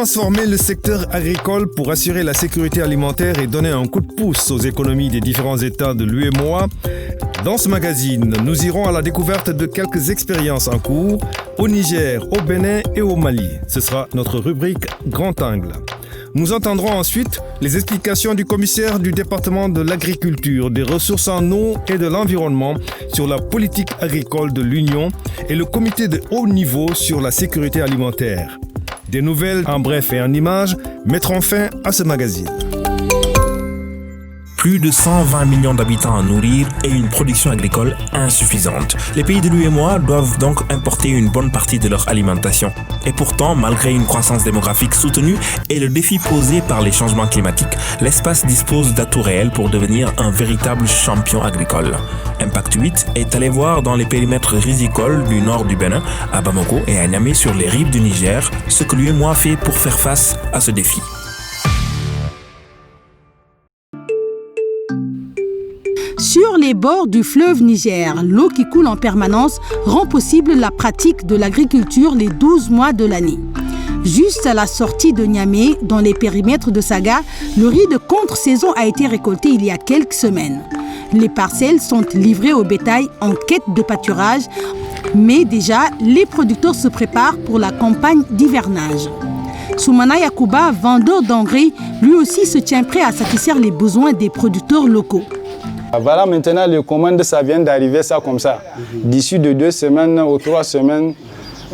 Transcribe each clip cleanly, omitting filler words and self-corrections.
Transformer le secteur agricole pour assurer la sécurité alimentaire et donner un coup de pouce aux économies des différents États de l'UEMOA. Dans ce magazine, nous irons à la découverte de quelques expériences en cours au Niger, au Bénin et au Mali. Ce sera notre rubrique Grand Angle. Nous entendrons ensuite les explications du commissaire du département de l'agriculture, des ressources en eau et de l'environnement sur la politique agricole de l'Union et le comité de haut niveau sur la sécurité alimentaire. Des nouvelles en bref et en images mettront fin à ce magazine. Plus de 120 millions d'habitants à nourrir et une production agricole insuffisante. Les pays de l'UEMOA doivent donc importer une bonne partie de leur alimentation. Et pourtant, malgré une croissance démographique soutenue et le défi posé par les changements climatiques, l'espace dispose d'atouts réels pour devenir un véritable champion agricole. Impact 8 est allé voir dans les périmètres rizicoles du nord du Bénin, à Bamako et à Niamey sur les rives du Niger, ce que l'UEMOA fait pour faire face à ce défi. Sur les bords du fleuve Niger, l'eau qui coule en permanence rend possible la pratique de l'agriculture les 12 mois de l'année. Juste à la sortie de Niamey, dans les périmètres de Saga, le riz de contre-saison a été récolté il y a quelques semaines. Les parcelles sont livrées au bétail en quête de pâturage, mais déjà, les producteurs se préparent pour la campagne d'hivernage. Soumana Yakouba, vendeur d'engrais, lui aussi se tient prêt à satisfaire les besoins des producteurs locaux. Voilà, maintenant, les commandes, ça vient d'arriver, ça comme ça. D'ici de 2 semaines ou 3 semaines,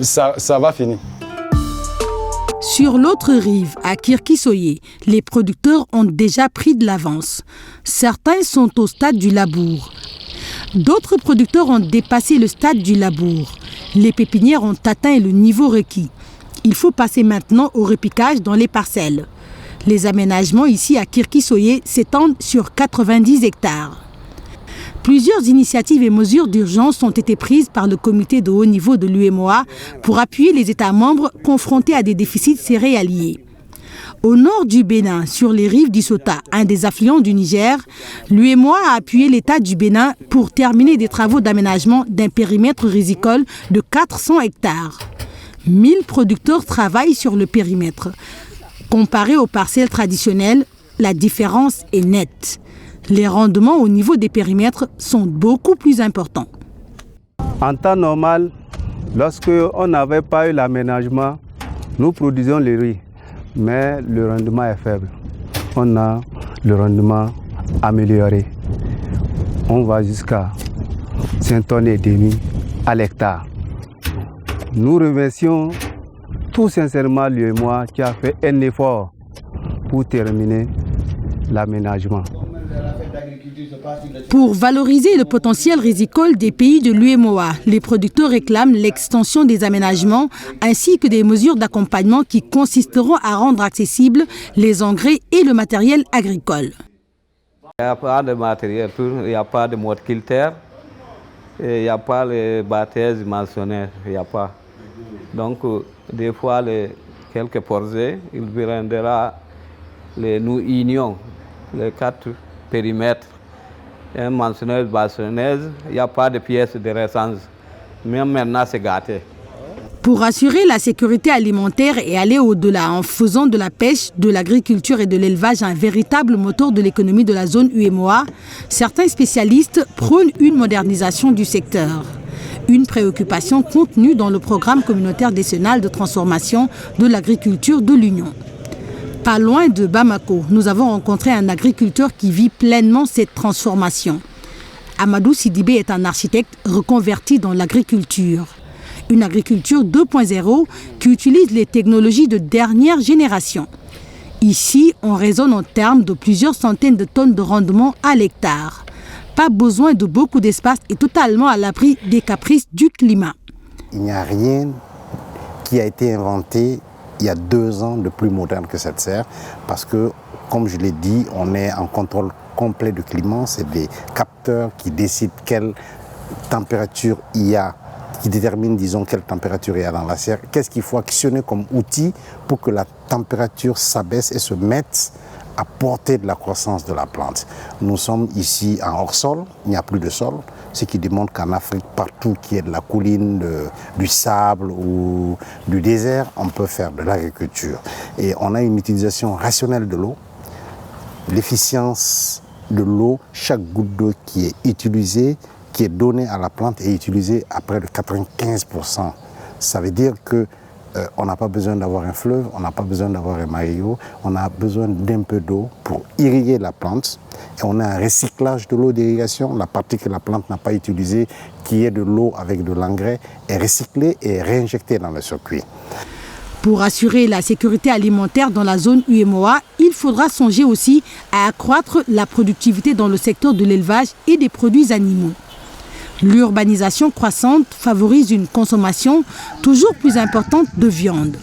ça va finir. Sur l'autre rive, à Kirkisoye, les producteurs ont déjà pris de l'avance. Certains sont au stade du labour. D'autres producteurs ont dépassé le stade du labour. Les pépinières ont atteint le niveau requis. Il faut passer maintenant au repiquage dans les parcelles. Les aménagements ici à Kirkisoye s'étendent sur 90 hectares. Plusieurs initiatives et mesures d'urgence ont été prises par le comité de haut niveau de l'UEMOA pour appuyer les États membres confrontés à des déficits céréaliers. Au nord du Bénin, sur les rives du Sota, un des affluents du Niger, l'UEMOA a appuyé l'État du Bénin pour terminer des travaux d'aménagement d'un périmètre rizicole de 400 hectares. 1000 producteurs travaillent sur le périmètre. Comparé aux parcelles traditionnelles, la différence est nette. Les rendements au niveau des périmètres sont beaucoup plus importants. En temps normal, lorsque on n'avait pas eu l'aménagement, nous produisions le riz, mais le rendement est faible. On a le rendement amélioré. On va jusqu'à 5,5 tonnes à l'hectare. Nous remercions tout sincèrement l'UEMOA qui a fait un effort pour terminer l'aménagement. Pour valoriser le potentiel rizicole des pays de l'UEMOA, les producteurs réclament l'extension des aménagements ainsi que des mesures d'accompagnement qui consisteront à rendre accessibles les engrais et le matériel agricole. Il n'y a pas de matériel, il n'y a pas de motoculteur, il n'y a pas les bâtiments dimensionnaires, il n'y a pas. Donc, des fois, quelques projets, il viendra nous unions, les 4 périmètres. Un mentionnaire bâtonnaise, il n'y a pas de pièces de rechange. Même maintenant, c'est gâté. Pour assurer la sécurité alimentaire et aller au-delà en faisant de la pêche, de l'agriculture et de l'élevage un véritable moteur de l'économie de la zone UEMOA, certains spécialistes prônent une modernisation du secteur. Une préoccupation contenue dans le programme communautaire décennal de transformation de l'agriculture de l'Union. Pas loin de Bamako, nous avons rencontré un agriculteur qui vit pleinement cette transformation. Amadou Sidibé est un architecte reconverti dans l'agriculture. Une agriculture 2.0 qui utilise les technologies de dernière génération. Ici, on raisonne en termes de plusieurs centaines de tonnes de rendement à l'hectare. Pas besoin de beaucoup d'espace et totalement à l'abri des caprices du climat. Il n'y a rien qui a été inventé il y a 2 ans de plus moderne que cette serre parce que, comme je l'ai dit, on est en contrôle complet du climat. C'est des capteurs qui décident quelle température il y a, qui déterminent, disons, quelle température il y a dans la serre. Qu'est-ce qu'il faut actionner comme outil pour que la température s'abaisse et se mette à portée de la croissance de la plante. Nous sommes ici en hors-sol, il n'y a plus de sol, ce qui démontre qu'en Afrique, partout qu'il y ait de la colline, du sable ou du désert, on peut faire de l'agriculture. et on a une utilisation rationnelle de l'eau. L'efficience de l'eau, chaque goutte d'eau qui est utilisée, qui est donnée à la plante est utilisée à près de 95%. Ça veut dire que on n'a pas besoin d'avoir un fleuve, on n'a pas besoin d'avoir un maillot, on a besoin d'un peu d'eau pour irriguer la plante. Et on a un recyclage de l'eau d'irrigation, la partie que la plante n'a pas utilisée, qui est de l'eau avec de l'engrais, est recyclée et réinjectée dans le circuit. Pour assurer la sécurité alimentaire dans la zone UEMOA, il faudra songer aussi à accroître la productivité dans le secteur de l'élevage et des produits animaux. L'urbanisation croissante favorise une consommation toujours plus importante de viande.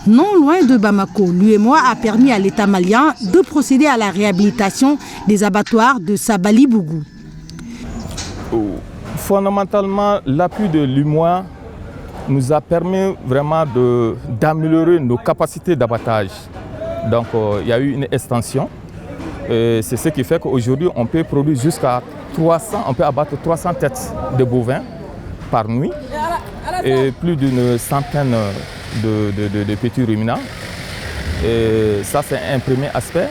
Non loin de Bamako, l'UEMOA a permis à l'État malien de procéder à la réhabilitation des abattoirs de Sabali-Bougou. Fondamentalement, l'appui de l'UEMOA nous a permis vraiment d'améliorer nos capacités d'abattage. Donc il y a eu une extension. C'est ce qui fait qu'aujourd'hui on peut produire jusqu'à 300, on peut abattre 300 têtes de bovins par nuit et plus d'une centaine de petits ruminants. Et ça, c'est un premier aspect.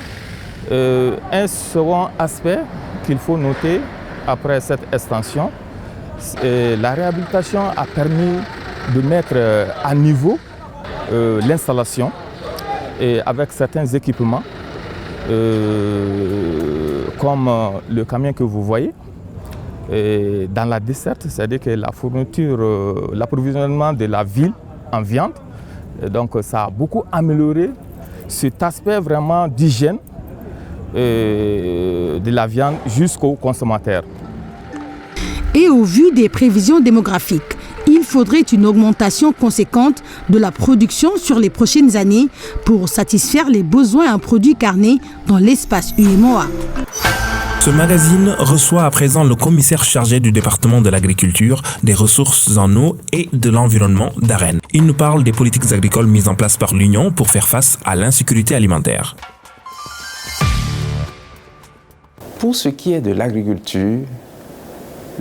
Un second aspect qu'il faut noter après cette extension, la réhabilitation a permis de mettre à niveau l'installation avec certains équipements. Comme le camion que vous voyez dans la desserte, c'est-à-dire que la fourniture, l'approvisionnement de la ville en viande, donc ça a beaucoup amélioré cet aspect vraiment d'hygiène de la viande jusqu'au consommateur. Et au vu des prévisions démographiques, il faudrait une augmentation conséquente de la production sur les prochaines années pour satisfaire les besoins en produits carnés dans l'espace UEMOA. Ce magazine reçoit à présent le commissaire chargé du département de l'agriculture, des ressources en eau et de l'environnement d'Arène. Il nous parle des politiques agricoles mises en place par l'Union pour faire face à l'insécurité alimentaire. Pour ce qui est de l'agriculture,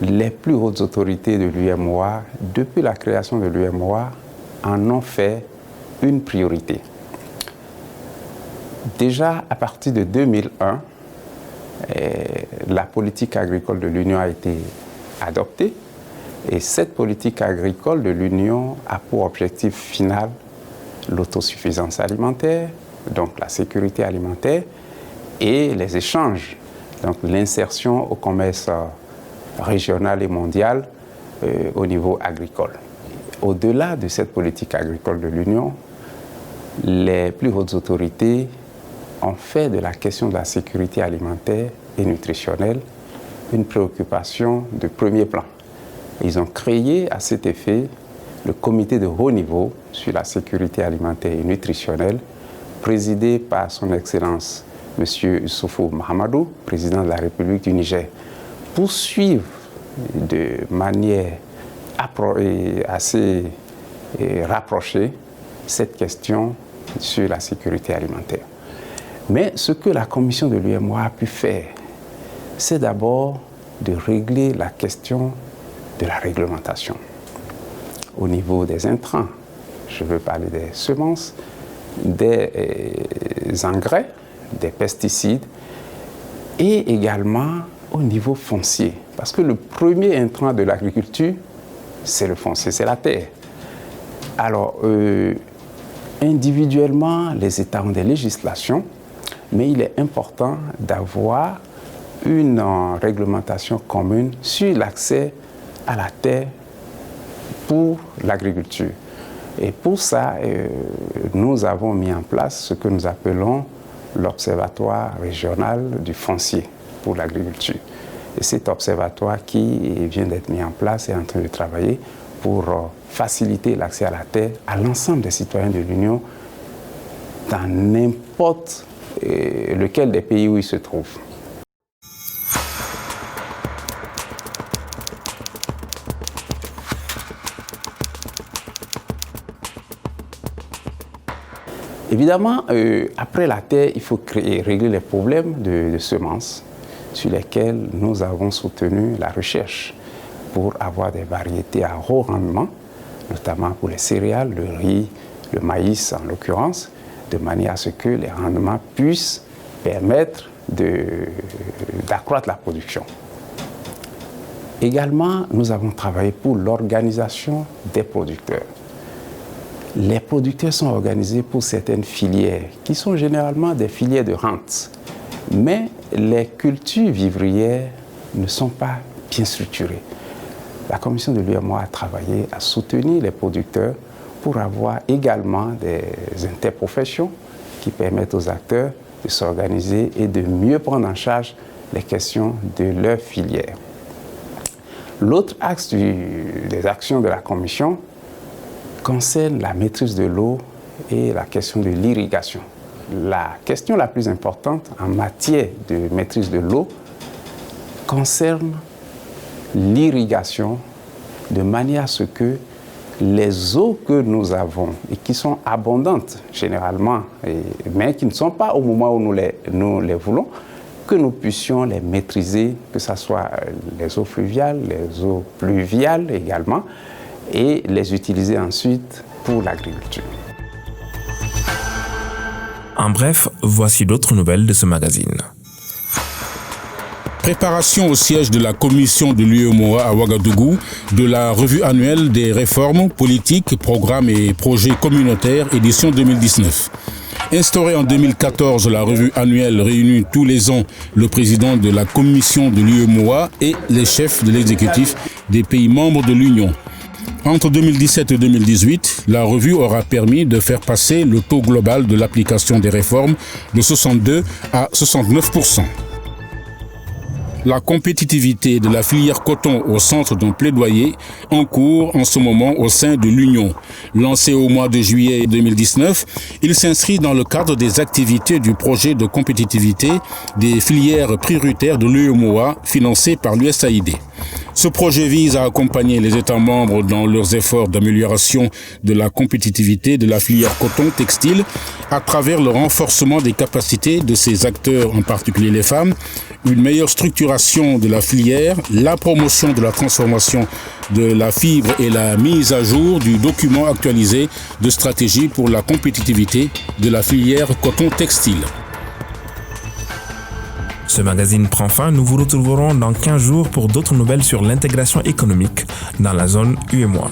les plus hautes autorités de l'UEMOA, depuis la création de l'UEMOA, en ont fait une priorité. Déjà à partir de 2001, la politique agricole de l'Union a été adoptée et cette politique agricole de l'Union a pour objectif final l'autosuffisance alimentaire, donc la sécurité alimentaire et les échanges, donc l'insertion au commerce régional et mondial au niveau agricole. Au-delà de cette politique agricole de l'Union, les plus hautes autorités ont fait de la question de la sécurité alimentaire et nutritionnelle une préoccupation de premier plan. Ils ont créé à cet effet le comité de haut niveau sur la sécurité alimentaire et nutritionnelle, présidé par son Excellence M. Issoufou Mahamadou, président de la République du Niger, pour suivre de manière assez rapprochée cette question sur la sécurité alimentaire. Mais ce que la commission de l'UEMOA a pu faire, c'est d'abord de régler la question de la réglementation. Au niveau des intrants, je veux parler des semences, des engrais, des pesticides et également au niveau foncier. Parce que le premier intrant de l'agriculture, c'est le foncier, c'est la terre. Alors, individuellement, les États ont des législations, mais il est important d'avoir une réglementation commune sur l'accès à la terre pour l'agriculture. Et pour ça, nous avons mis en place ce que nous appelons l'Observatoire régional du foncier pour l'agriculture. Et cet observatoire qui vient d'être mis en place est en train de travailler pour faciliter l'accès à la terre à l'ensemble des citoyens de l'Union dans n'importe lequel des pays où ils se trouvent. Évidemment, après la terre, il faut régler les problèmes de semences sur lesquels nous avons soutenu la recherche pour avoir des variétés à haut rendement, notamment pour les céréales, le riz, le maïs en l'occurrence, de manière à ce que les rendements puissent permettre d'accroître la production. Également, nous avons travaillé pour l'organisation des producteurs. Les producteurs sont organisés pour certaines filières, qui sont généralement des filières de rente. Mais les cultures vivrières ne sont pas bien structurées. La commission de l'UEMOA a travaillé à soutenir les producteurs pour avoir également des interprofessions qui permettent aux acteurs de s'organiser et de mieux prendre en charge les questions de leur filière. L'autre axe des actions de la Commission concerne la maîtrise de l'eau et la question de l'irrigation. La question la plus importante en matière de maîtrise de l'eau concerne l'irrigation de manière à ce que les eaux que nous avons et qui sont abondantes généralement, mais qui ne sont pas au moment où nous les voulons, que nous puissions les maîtriser, que ce soit les eaux fluviales, les eaux pluviales également, et les utiliser ensuite pour l'agriculture. En bref, voici d'autres nouvelles de ce magazine. Préparation au siège de la commission de l'UEMOA à Ouagadougou de la revue annuelle des réformes, politiques, programmes et projets communautaires, édition 2019. Instaurée en 2014, la revue annuelle réunit tous les ans le président de la commission de l'UEMOA et les chefs de l'exécutif des pays membres de l'Union. Entre 2017 et 2018, la revue aura permis de faire passer le taux global de l'application des réformes de 62 à 69%. La compétitivité de la filière coton au centre d'un plaidoyer en cours en ce moment au sein de l'Union. Lancé au mois de juillet 2019, il s'inscrit dans le cadre des activités du projet de compétitivité des filières prioritaires de l'UEMOA financé par l'USAID. Ce projet vise à accompagner les États membres dans leurs efforts d'amélioration de la compétitivité de la filière coton textile à travers le renforcement des capacités de ces acteurs, en particulier les femmes, une meilleure structuration de la filière, la promotion de la transformation de la fibre et la mise à jour du document actualisé de stratégie pour la compétitivité de la filière coton textile. Ce magazine prend fin, nous vous retrouverons dans 15 jours pour d'autres nouvelles sur l'intégration économique dans la zone UEMOA.